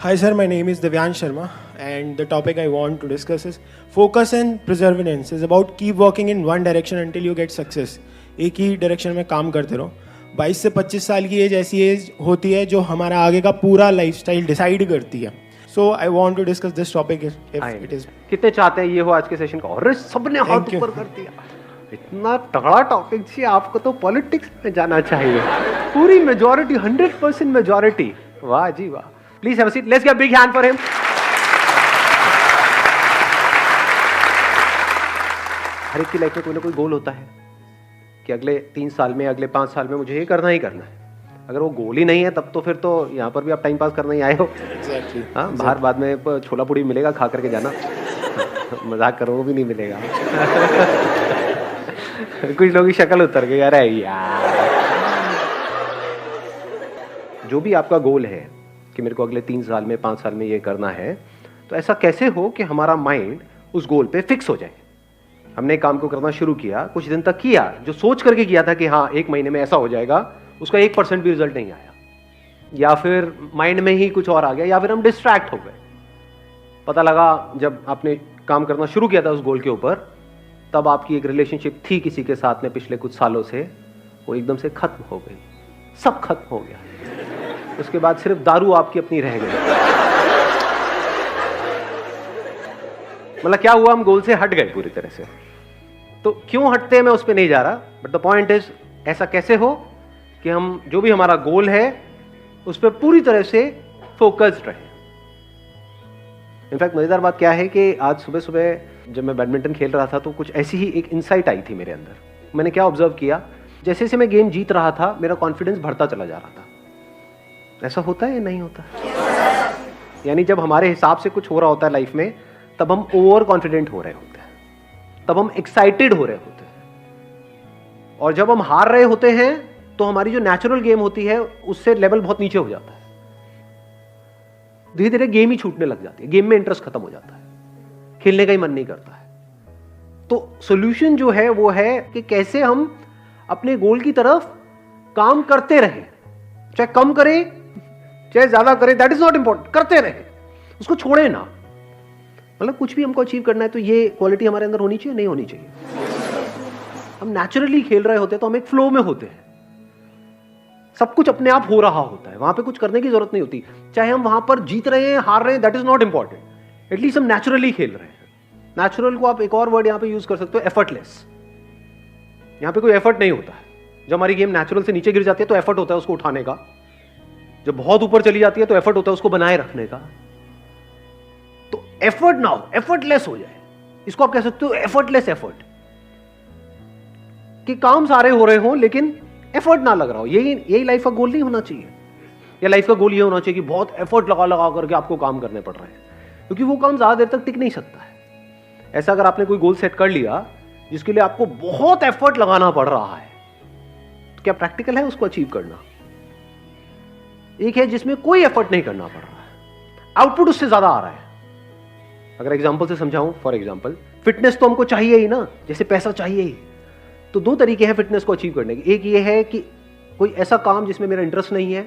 Hi sir, my name is Divyansh Sharma and the topic I want to discuss is focus and perseverance is about keep working in one direction until you get success. एक ही direction में काम करते रहो. 22 से 25 साल की as ऐसी as होती है जो हमारा आगे का पूरा लाइफस्टाइल डिसाइड करती है. So I want to discuss this topic if it is. कितने चाहते हैं ये हो आज के सेशन का? और सबने हाथ ऊपर कर दिया. इतना तगड़ा टॉपिक जी, आपको तो पॉलिटिक्स में जाना चाहिए. पूरी मेजॉरिटी, 100% मेजॉरिटी. वाह जी वाह. Please have a seat. Let's give a big hand for him. हर एक की लाइफ में कोई ना कोई गोल होता है कि अगले 3 साल में, अगले 5 साल में मुझे ये करना ही करना है. अगर वो गोल ही नहीं है तब तो फिर तो यहाँ पर भी आप टाइम पास करना ही आए हो. हाँ, बाहर बाद में छोला पूड़ी मिलेगा, खा करके जाना. मजाक करो, वो भी नहीं मिलेगा. कुछ लोगों की शक्ल उतर गई. अरे यार, जो भी आपका गोल है कि मेरे को अगले 3 साल में, 5 साल में ये करना है, तो ऐसा कैसे हो कि हमारा माइंड उस गोल पे फिक्स हो जाए. हमने काम को करना शुरू किया, कुछ दिन तक किया, जो सोच करके किया था कि हाँ 1 महीने में ऐसा हो जाएगा, उसका 1% भी रिजल्ट नहीं आया, या फिर माइंड में ही कुछ और आ गया, या फिर हम डिस्ट्रैक्ट हो गए. पता लगा जब आपने काम करना शुरू किया था उस गोल के ऊपर, तब आपकी एक रिलेशनशिप थी किसी के साथ में पिछले कुछ सालों से, वो एकदम से खत्म हो गई. सब खत्म हो गया. उसके बाद सिर्फ दारू आपकी अपनी रह गई. मतलब क्या हुआ, हम गोल से हट गए पूरी तरह से. तो क्यों हटते हैं मैं उस पर नहीं जा रहा, बट द पॉइंट इज ऐसा कैसे हो कि हम जो भी हमारा गोल है उस पर पूरी तरह से फोकस्ड रहे. इनफैक्ट मजेदार बात क्या है कि आज सुबह सुबह जब मैं बैडमिंटन खेल रहा था तो कुछ ऐसी ही एक इंसाइट आई थी मेरे अंदर. मैंने क्या ऑब्जर्व किया, जैसे जैसे मैं गेम जीत रहा था मेरा कॉन्फिडेंस बढ़ता चला जा रहा था. ऐसा होता है या नहीं होता? यानी जब हमारे हिसाब से कुछ हो रहा होता है लाइफ में, तब हम ओवर कॉन्फिडेंट हो रहे होते हैं, तब हम एक्साइटेड हो रहे होते हैं. और जब हम हार रहे होते हैं तो हमारी जो नेचुरल गेम होती है उससे लेवल बहुत नीचे हो जाता है. धीरे धीरे गेम ही छूटने लग जाती है, गेम में इंटरेस्ट खत्म हो जाता है, खेलने का ही मन नहीं करता है. तो सॉल्यूशन जो है वो है कि कैसे हम अपने गोल की तरफ काम करते रहें, चाहे कम करें चाहे ज्यादा करें, दैट इज नॉट इंपॉर्टेंट. करते रहें, उसको छोड़े ना. मतलब कुछ भी हमको अचीव करना है तो ये क्वालिटी हमारे अंदर होनी चाहिए, नहीं होनी चाहिए. हम नेचुरली खेल रहे होते हैं तो हम एक फ्लो में होते हैं, सब कुछ अपने आप हो रहा होता है, वहां पे कुछ करने की जरूरत नहीं होती. चाहे हम वहां पर जीत रहे हैं, हार रहे हैं, that is not important. At least हम नेचुरली खेल रहे हैं. नेचुरल को आप एक और वर्ड यहां पे यूज कर सकते हो, एफर्टलेस. यहां पे कोई एफर्ट नहीं होता है. जब हमारी गेम नेचुरल से नीचे गिर जाती है तो एफर्ट होता है उसको उठाने का. जब बहुत ऊपर चली जाती है तो एफर्ट होता है उसको बनाए रखने का. तो एफर्ट ना हो, एफर्टलेस हो जाए, इसको आप कह सकते हो एफर्टलेस एफर्ट. कि काम सारे हो रहे हो लेकिन एफर्ट ना लग रहा हो. यही लाइफ का गोल नहीं होना चाहिए. या लाइफ का गोल ये होना चाहिए कि बहुत एफर्ट लगा लगा करके आपको काम करने पड़ रहे हैं, क्योंकि वो काम ज्यादा देर तक टिक नहीं सकता है. ऐसा अगर आपने कोई गोल सेट कर लिया जिसके लिए आपको बहुत एफर्ट लगाना पड़ रहा है, तो क्या प्रैक्टिकल है उसको अचीव करना? एक है जिसमें कोई एफर्ट नहीं करना पड़ रहा है, आउटपुट उससे ज्यादा आ रहा है. अगर एग्जांपल से समझाऊं, फॉर एग्जांपल फिटनेस तो हमको चाहिए ही ना, जैसे पैसा चाहिए ही. तो 2 तरीके हैं फिटनेस को अचीव करने के. एक ये है कि कोई ऐसा काम जिसमें मेरा इंटरेस्ट नहीं है,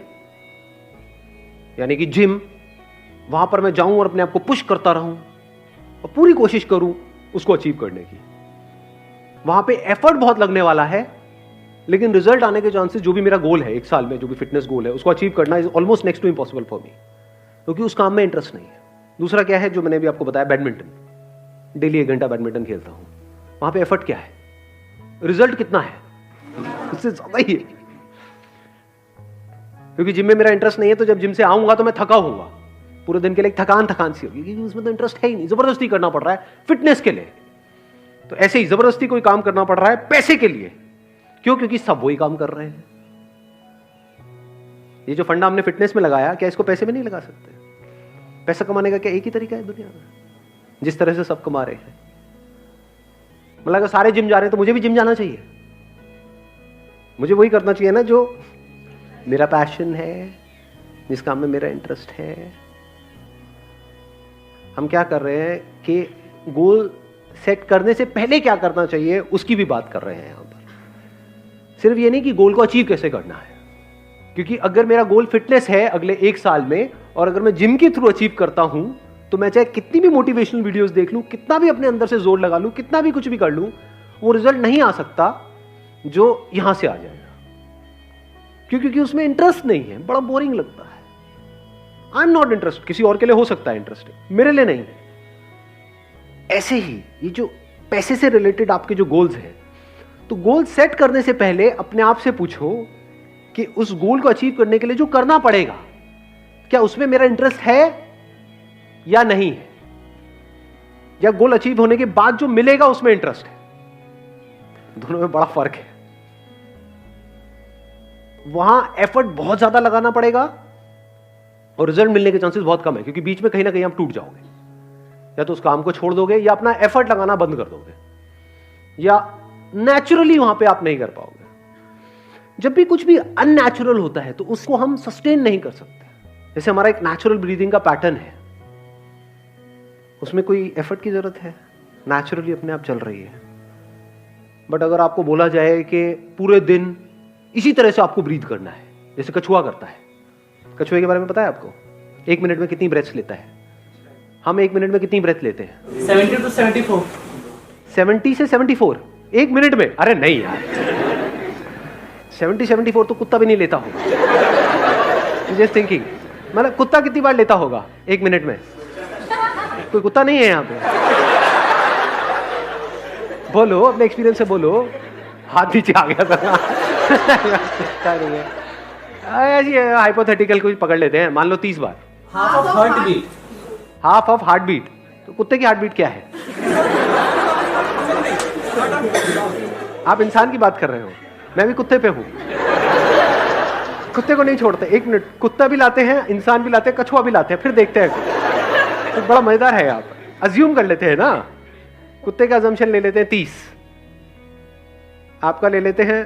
यानी कि जिम, वहां पर मैं जाऊं और अपने आप को पुश करता रहूं और पूरी कोशिश करूं उसको अचीव करने की. वहां पे एफर्ट बहुत लगने वाला है, लेकिन रिजल्ट आने के चांसेस, जो भी मेरा गोल है 1 साल में, जो भी फिटनेस गोल है उसको अचीव करना is almost next to impossible for me, क्योंकि उस काम में इंटरेस्ट नहीं है. दूसरा क्या है जो मैंने भी आपको बताया, बैडमिंटन. डेली 1 घंटा बैडमिंटन खेलता हूं. वहां पे एफर्ट क्या है, रिजल्ट कितना है, उससे ज्यादा ही है. क्योंकि जिम में मेरा इंटरेस्ट नहीं है, तो जब जिम से आऊंगा तो मैं थका होऊंगा, पूरे दिन के लिए थकान सी होगी, क्योंकि उसमें तो इंटरेस्ट है ही नहीं. जबरदस्ती करना पड़ रहा है फिटनेस के लिए. तो ऐसे ही जबरदस्ती कोई काम करना पड़ रहा है पैसे के लिए. क्यों? क्योंकि सब वही काम कर रहे हैं. ये जो फंडा हमने फिटनेस में लगाया, क्या इसको पैसे में नहीं लगा सकते? पैसा कमाने का क्या एक ही तरीका है दुनिया में, जिस तरह से सब कमा रहे हैं? मतलब अगर सारे जिम जा रहे हैं तो मुझे भी जिम जाना चाहिए. मुझे वही करना चाहिए ना जो मेरा पैशन है, जिस काम में मेरा इंटरेस्ट है. हम क्या कर रहे हैं कि गोल सेट करने से पहले क्या करना चाहिए उसकी भी बात कर रहे हैं यहां पर. सिर्फ ये नहीं कि गोल को अचीव कैसे करना है, क्योंकि अगर मेरा गोल फिटनेस है अगले 1 साल में और अगर मैं जिम के थ्रू अचीव करता हूं तो मैं चाहे कितनी भी मोटिवेशनल वीडियोस देख लूं, कितना भी अपने अंदर से जोर लगा लूं, कितना भी कुछ भी कर लूं, वो रिजल्ट नहीं आ सकता जो यहां से आ जाएगा। क्योंकि उसमें इंटरेस्ट नहीं है, बड़ा बोरिंग लगता है। आई एम नॉट इंटरेस्ट, किसी और के लिए हो सकता है इंटरेस्टिंग, मेरे लिए नहीं है। ऐसे ही ये जो पैसे से रिलेटेड आपके जो गोल्स हैं, तो गोल सेट करने से पहले अपने आप से पूछो कि उस गोल को अचीव करने के लिए जो करना पड़ेगा, क्या उसमें मेरा इंटरेस्ट है या नहीं है, या गोल अचीव होने के बाद जो मिलेगा उसमें इंटरेस्ट है। दोनों में बड़ा फर्क है। वहां एफर्ट बहुत ज्यादा लगाना पड़ेगा और रिजल्ट मिलने के चांसेस बहुत कम है, क्योंकि बीच में कहीं ना कहीं आप टूट जाओगे, या तो उस काम को छोड़ दोगे या अपना एफर्ट लगाना बंद कर दोगे, या नेचुरली वहां पे आप नहीं कर पाओगे। जब भी कुछ भी अननेचुरल होता है तो उसको हम सस्टेन नहीं कर सकते। जैसे हमारा एक नेचुरल ब्रीदिंग का पैटर्न है, उसमें कोई एफर्ट की जरूरत है, नेचुरली अपने आप चल रही है। बट अगर आपको बोला जाए कि पूरे दिन इसी तरह से आपको ब्रीथ करना है, जैसे कछुआ करता है, कछुए के बारे में पता है आपको? 1 मिनट में कितनी ब्रेथ्स लेता है? हम 1 मिनट में कितनी ब्रेथ लेते हैं? 70 to 74। 70 से 74 1 मिनट में? अरे नहीं यार, 70-74 तो कुत्ता भी नहीं लेता होगा। जस्ट थिंकिंग, मतलब कुत्ता कितनी बार लेता होगा 1 मिनट में? कोई कुत्ता नहीं है यहाँ पे? बोलो, अपने एक्सपीरियंस से बोलो। हाथ नीचे आ गया था। कुत्ता नहीं है, ऐसी हाइपोथेटिकल कुछ पकड़ लेते हैं। मान लो 30 बार। Half of heart beat. Half of heart beat, तो कुत्ते की हार्ट बीट क्या है? आप इंसान की बात कर रहे हो, मैं भी कुत्ते पे हूं। कुत्ते को नहीं छोड़ते 1 मिनट। कुत्ता भी लाते हैं, इंसान भी लाते हैं, कछुआ भी लाते हैं, फिर देखते हैं। तो बड़ा मजेदार है। आप अज्यूम कर लेते हैं ना, कुत्ते का अजम्पशन ले लेते हैं 30, आपका ले लेते हैं,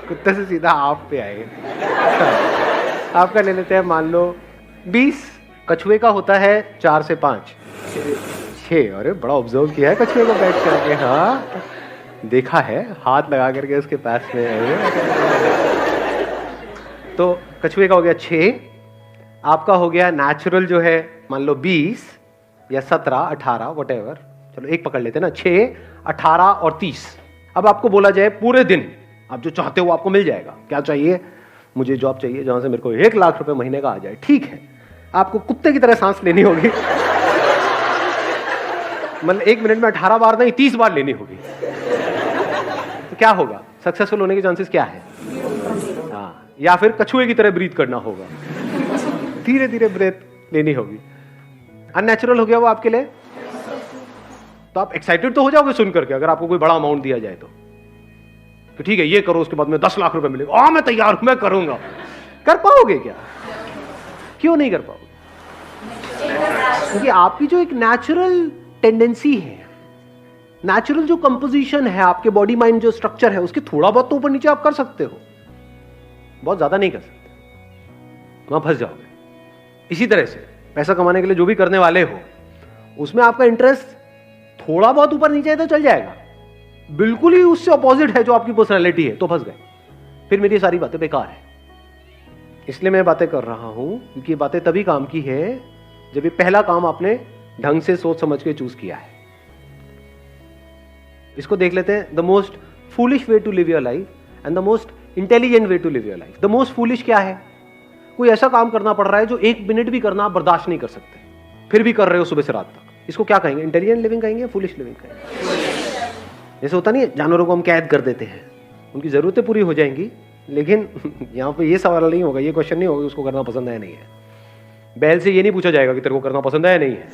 कुत्ते से सीधा आप पे आए, आपका ले लेते हैं मान लो 20, कछुए का होता है 4 से 5, 6। अरे बड़ा ऑब्जर्व किया है कछुए को बैठ करके। हाँ, देखा है, हाथ लगा करके उसके पास में। तो कछुए का हो गया 6, आपका हो गया नेचुरल जो है मान लो 20 या 17, 18, व्हाटएवर, चलो एक पकड़ लेते हैं ना, 6, 18 और 30। अब आपको बोला जाए पूरे दिन आप जो चाहते हो आपको मिल जाएगा। क्या चाहिए? मुझे जॉब चाहिए जहां से मेरे को 1 लाख रुपए महीने का आ जाए। ठीक है, आपको कुत्ते की तरह सांस लेनी होगी। मतलब 1 मिनट में 18 बार नहीं, 30 बार लेनी होगी। तो क्या होगा? सक्सेसफुल होने के चांसेस क्या है? हाँ, या फिर कछुए की तरह ब्रीथ करना होगा, धीरे धीरे ब्रेथ लेनी होगी। अननेचुरल हो गया वो आपके लिए, तो आप एक्साइटेड तो हो जाओगे सुन करके, अगर आपको कोई बड़ा अमाउंट दिया जाए तो ठीक है ये करो, उसके बाद में 10 लाख रुपए मिलेगा, मैं तैयार हूं, मैं करूंगा। कर पाओगे क्या? क्यों नहीं कर पाओगे? क्योंकि आपकी जो एक नेचुरल टेंडेंसी है, नेचुरल जो कंपोजिशन है, आपके बॉडी माइंड जो स्ट्रक्चर है, उसके थोड़ा बहुत तो ऊपर नीचे आप कर सकते हो, बहुत ज्यादा नहीं कर सकते, वहां फंस जाओगे। इसी तरह से पैसा कमाने के लिए जो भी करने वाले हो, उसमें आपका इंटरेस्ट थोड़ा बहुत ऊपर नीचे है तो चल जाएगा, बिल्कुल ही उससे अपोजिट है जो आपकी पर्सनैलिटी है तो फंस गए, फिर मेरी सारी बातें बेकार है। इसलिए मैं बातें कर रहा हूं क्योंकि ये बातें तभी काम की है जब ये पहला काम आपने ढंग से सोच समझ के चूज किया है। इसको देख लेते हैं, the most foolish way to live your life and the most intelligent way to live your life. The most foolish क्या है? कोई ऐसा काम करना पड़ रहा है जो 1 मिनट भी करना आप बर्दाश्त नहीं कर सकते, फिर भी कर रहे हो सुबह से रात तक। इसको क्या कहेंगे? इंटेलिजेंट लिविंग कहेंगे या फूलिश लिविंग कहेंगे? जैसे होता नहीं है, जानवरों को हम कैद कर देते हैं, उनकी जरूरतें पूरी हो जाएंगी, लेकिन यहाँ पे ये सवाल नहीं होगा, ये क्वेश्चन नहीं होगा उसको करना पसंद है नहीं है। बैल से ये नहीं पूछा जाएगा कि तेरे को करना पसंद है या नहीं है।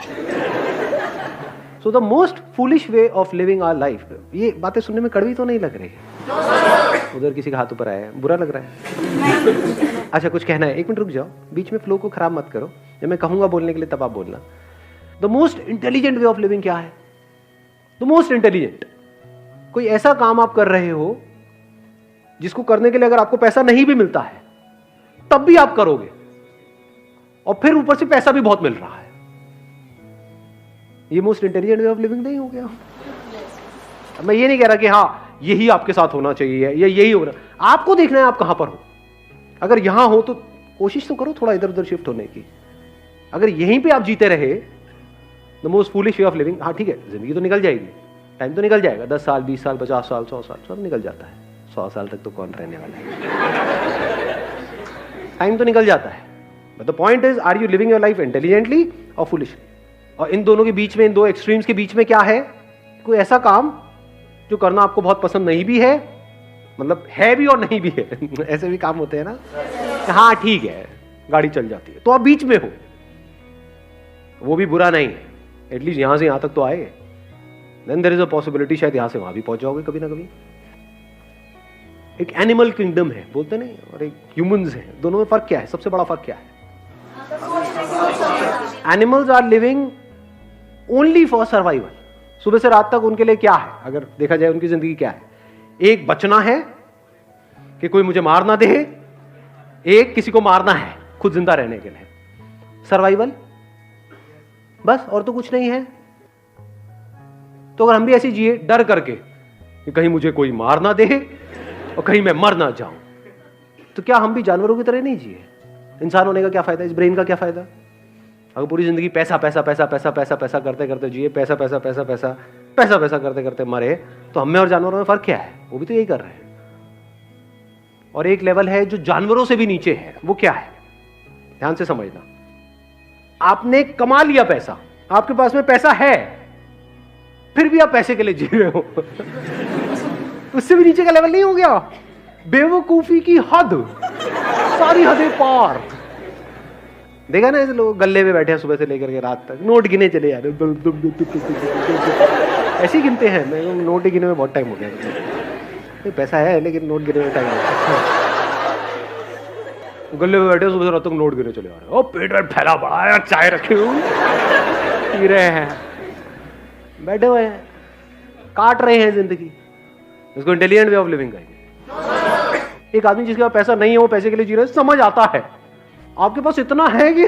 So the most foolish way of living our life. ये बातें सुनने में कड़वी तो नहीं लग रही है? उधर किसी का हाथ ऊपर आया है, बुरा लग रहा है? अच्छा कुछ कहना है? 1 मिनट रुक जाओ, बीच में फ्लो को खराब मत करो, जब मैं कहूंगा बोलने के लिए तब आप बोलना। The most intelligent way of living क्या है? द मोस्ट इंटेलिजेंट, कोई ऐसा काम आप कर रहे हो जिसको करने के लिए अगर आपको पैसा नहीं भी मिलता है तब भी आप करोगे, और फिर ऊपर से पैसा भी बहुत मिल रहा है। ये most intelligent way of living नहीं हो गया? मैं ये नहीं कह रहा कि हाँ यही आपके साथ होना चाहिए या यही होना, आपको देखना है आप कहां पर हो। अगर यहां हो तो कोशिश तो करो थोड़ा इधर उधर शिफ्ट होने की, अगर यहीं पे आप जीते रहे, the most foolish way of living, हाँ ठीक है जिंदगी तो निकल जाएगी, टाइम तो निकल जाएगा, 10 साल 20 साल 50 साल 100 साल सब निकल जाता है, 100 साल तक तो कौन रहने वाला है, टाइम तो निकल जाता है, but the point is are you living your life intelligently और फुलिशली? और इन दोनों के बीच में, इन दो एक्सट्रीम्स के बीच में क्या है? कोई ऐसा काम जो करना आपको बहुत पसंद नहीं भी है, मतलब है भी और नहीं भी है ऐसे भी काम होते हैं ना, हाँ ठीक है गाड़ी चल जाती है, तो आप बीच में हो, वो भी बुरा नहीं है, एटलीस्ट यहां से यहां तक तो आए, then there is a possibility शायद यहां से वहां भी पहुंच जाओगे कभी ना कभी। एक एनिमल किंगडम है बोलते नहीं, और एक ह्यूमंस है, दोनों में फर्क क्या है? सबसे बड़ा फर्क क्या है? Animals are living only for survival, सुबह से रात तक उनके लिए क्या है, अगर देखा जाए उनकी जिंदगी क्या है? एक बचना है कि कोई मुझे मार ना दे, एक किसी को मारना है खुद जिंदा रहने के लिए, सर्वाइवल बस, और तो कुछ नहीं है। तो अगर हम भी ऐसे जिए डर करके कि कहीं मुझे कोई मार ना दे और कहीं मैं मर ना जाऊं, तो क्या हम भी जानवरों की तरह नहीं जिए? इंसान होने का क्या फायदा? इस ब्रेन का क्या फायदा? अगर पूरी जिंदगी पैसा पैसा पैसा पैसा पैसा पैसा करते करते जिए, पैसा पैसा पैसा पैसा पैसा पैसा करते करते मरे, तो हमें और जानवरों में फर्क क्या है? वो भी तो यही कर रहे हैं। और एक लेवल है जो जानवरों से भी नीचे है, वो क्या है? ध्यान से समझना, आपने कमा लिया पैसा, आपके पास में पैसा है, फिर भी आप पैसे के लिए जी रहे हो उससे भी नीचे का लेवल नहीं हो गया? बेवकूफी की हद, सारी हदें पार। देखा ना ऐसे लोग गल्ले में बैठे हैं सुबह से लेकर के रात तक, नोट गिने चले जा रहे, ऐसे ही गिनते हैं। मैं नोट गिने में बहुत टाइम हो गया, पैसा है लेकिन नोट गिने में टाइम हो गया। गले में बैठे सुबह से रात तक नोट गिरे चले आ रहे, ओ पेट वेट फैला पड़ा है, चाय रखे हुए पी रहे हैं, बैठे हुए हैं, काट रहे हैं जिंदगी। इसको इंटेलिजेंट वे ऑफ लिविंग कहेंगे। एक आदमी जिसके पास पैसा नहीं है वो पैसे के लिए जी रहा है, समझ आता है। आपके पास इतना है कि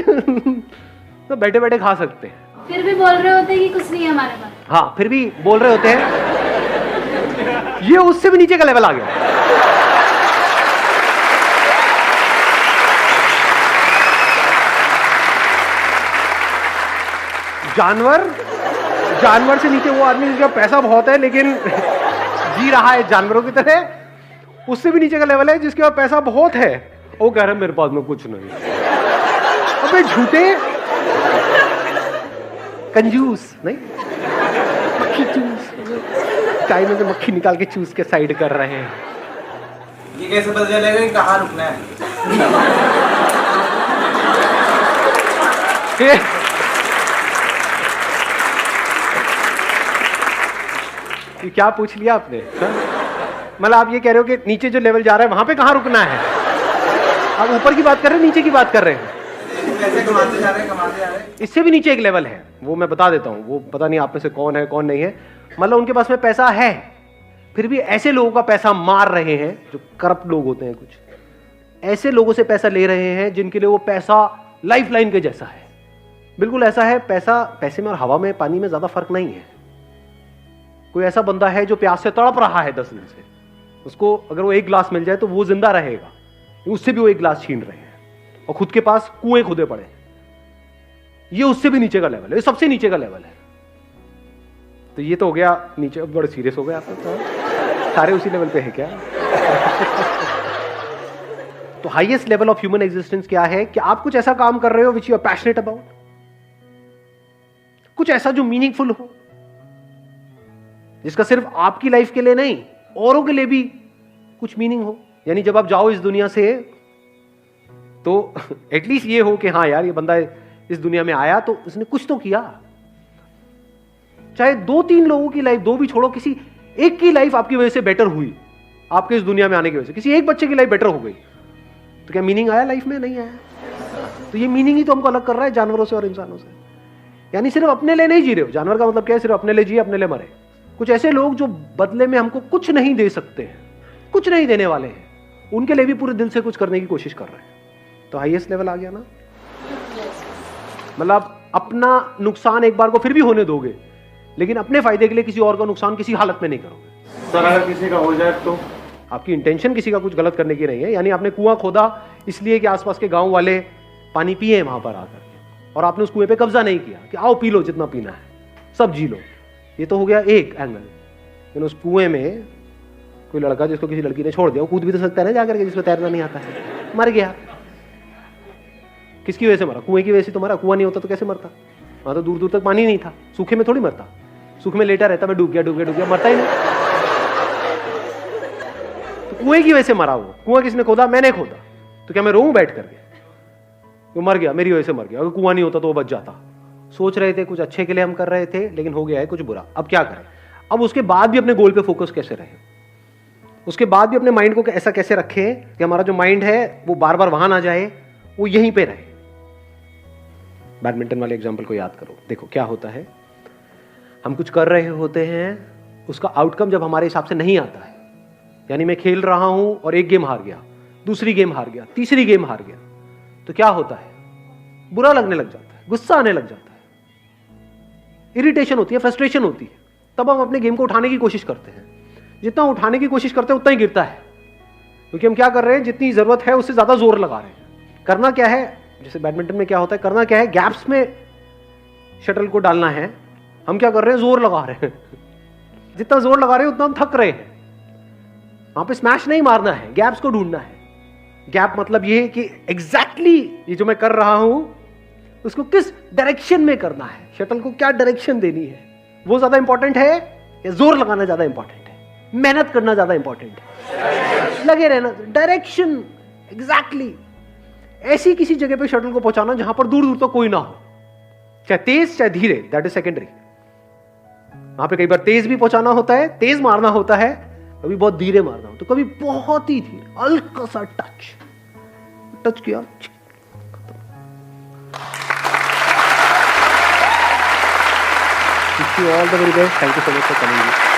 तो बैठे बैठे खा सकते हैं, फिर भी बोल रहे होते हैं कि कुछ नहीं है हमारे पास। हाँ फिर भी बोल रहे होते हैं, ये उससे भी नीचे का लेवल आ गया। जानवर से नीचे वो आदमी जिसका पैसा बहुत है लेकिन जी रहा है जानवरों की तरह, उससे भी नीचे का लेवल है जिसके पास पैसा बहुत है, वो कह रहा है मेरे पास में कुछ नहीं। अबे झूठे कंजूस नहीं, मक्खी चूस, चाय में से मक्खी निकाल के चूस के साइड कर रहे हैं। ये कैसे पता चलेगा कि कहाँ रुकना है? ये क्या पूछ लिया आपने? मतलब आप ये कह रहे हो कि नीचे जो लेवल जा रहा है वहां पे कहाँ रुकना है? आप ऊपर की बात कर रहे हैं, नीचे की बात कर रहे हैं? पैसे कमाते जा रहे हैं, कमाते जा रहे हैं। इससे भी नीचे एक लेवल है, वो मैं बता देता हूँ, वो पता नहीं आप में से कौन है कौन नहीं है। मतलब उनके पास में पैसा है, फिर भी ऐसे लोगों का पैसा मार रहे हैं जो करप्ट लोग होते हैं, कुछ ऐसे लोगों से पैसा ले रहे हैं जिनके लिए वो पैसा लाइफ लाइन के जैसा है। बिल्कुल ऐसा है, पैसा पैसे में और हवा में पानी में ज्यादा फर्क नहीं है। कोई ऐसा बंदा है जो प्यास से तड़प रहा है 10 दिन से, उसको अगर वो एक गिलास मिल जाए तो वो जिंदा रहेगा, उससे भी वो एक गिलास छीन रहे हैं और खुद के पास कुएं खुदे पड़े हैं। ये उससे भी नीचे का लेवल है, ये सबसे नीचे का लेवल है। तो ये तो हो गया नीचे, बड़े सीरियस हो गए आप तो, सारे उसी लेवल पे है क्या? तो highest level of human existence क्या है कि आप कुछ ऐसा काम कर रहे हो which you are passionate about, कुछ ऐसा जो मीनिंगफुल हो, जिसका सिर्फ आपकी लाइफ के लिए नहीं औरों के लिए भी कुछ मीनिंग हो। यानी जब आप जाओ इस दुनिया से तो एटलीस्ट ये हो कि हाँ यार ये बंदा इस दुनिया में आया तो उसने कुछ तो किया। चाहे 2-3 लोगों की लाइफ, 2 भी छोड़ो, किसी एक की लाइफ आपकी वजह से बेटर हुई, आपके इस दुनिया में आने की वजह से किसी एक बच्चे की लाइफ बेटर हो गई, तो क्या मीनिंग आया लाइफ में? नहीं आया। तो ये मीनिंग ही तो हमको अलग कर रहा है जानवरों से और इंसानों से। यानी सिर्फ अपने लिए नहीं जी रहे हो। जानवर का मतलब क्या है? सिर्फ अपने लिए जिए, अपने लिए मरे। कुछ ऐसे लोग जो बदले में हमको कुछ नहीं दे सकते हैं, कुछ नहीं देने वाले हैं, उनके लिए भी पूरे दिल से कुछ करने की कोशिश कर रहे हैं। तो हाईएस्ट लेवल आ गया ना। मतलब अपना नुकसान एक बार को फिर भी होने दोगे, लेकिन अपने फायदे के लिए किसी और का नुकसान किसी हालत में नहीं करोगे। सर अगर किसी का हो जाए तो? आपकी इंटेंशन किसी का कुछ गलत करने की नहीं है। यानी आपने कुआं खोदा इसलिए कि आसपास के गांव वाले पानी पिए वहां पर आकर के, और आपने उस कुएं पे कब्जा नहीं किया कि आओ पी लो जितना पीना है, सब जी लो। ये तो हो गया एक एंगल। लेकिन उस कुएं में कोई लड़का जिसको किसी लड़की ने छोड़ दिया, वो कूद भी तो सकता है ना जाकर के, जिसको तैरना नहीं आता है, मर गया। किसकी वजह से मरा? कुएं की वजह से तो मरा। कुआं नहीं होता तो कैसे मरता? वहां तो दूर दूर तक पानी नहीं था। सूखे में थोड़ी मरता, सूखे में लेटा रहता, मैं डूब गया डूब गया डूब गया, मरता ही नहीं। तो कुएं की वजह से मरा वो। कुआं किसने खोदा? मैंने खोदा। तो क्या मैं रोऊं बैठ करके? वो मर गया, मेरी वजह से मर गया। अगर कुआं नहीं होता तो वो बच जाता। सोच रहे थे कुछ अच्छे के लिए हम कर रहे थे, लेकिन हो गया है कुछ बुरा। अब क्या करें? अब उसके बाद भी अपने गोल पे फोकस कैसे रहे? उसके बाद भी अपने माइंड को ऐसा कैसे रखें कि हमारा जो माइंड है वो बार बार वहां ना जाए, वो यहीं पे रहे। बैडमिंटन वाले एग्जांपल को याद करो। देखो क्या होता है, हम कुछ कर रहे होते हैं, उसका आउटकम जब हमारे हिसाब से नहीं आता है, यानी मैं खेल रहा हूं और एक गेम हार गया, दूसरी गेम हार गया, तीसरी गेम हार गया, तो क्या होता है? बुरा लगने लग जाता है, गुस्सा आने लग जाता है, इरिटेशन होती है, फ्रस्ट्रेशन होती है। तब हम अपने गेम को उठाने की कोशिश करते हैं। जितना उठाने की कोशिश करते हैं उतना ही गिरता है, क्योंकि हम क्या कर रहे हैं, जितनी जरूरत है उससे ज्यादा जोर लगा रहे हैं। करना क्या है, जैसे बैडमिंटन में क्या होता है, करना क्या है, गैप्स में शटल को डालना है। हम क्या कर रहे हैं, जोर लगा रहे हैं। जितना जोर लगा रहे हैं उतना हम थक रहे हैं। वहां पे स्मैश नहीं मारना है, गैप्स को ढूंढना है। गैप मतलब ये कि एग्जैक्टली ये जो मैं कर रहा हूं उसको किस डायरेक्शन में करना है, शटल को क्या डायरेक्शन देनी है, वो ज्यादा इंपॉर्टेंट है या जोर लगाना ज्यादा इंपॉर्टेंट है, मेहनत करना ज्यादा इंपॉर्टेंट है, लगे रहना, डायरेक्शन एग्जैक्टली ऐसी किसी जगह पे शटल को पहुंचाना जहां पर दूर दूर तक कोई ना हो, चाहे तेज चाहे धीरे, दैट इज सेकेंडरी। वहां पे कई बार तेज भी पहुंचाना होता है, तेज मारना होता है, कभी बहुत धीरे मारना हो, तो कभी बहुत ही धीरे, हल्का सा टच किया, all the very best. Thank you so much for coming.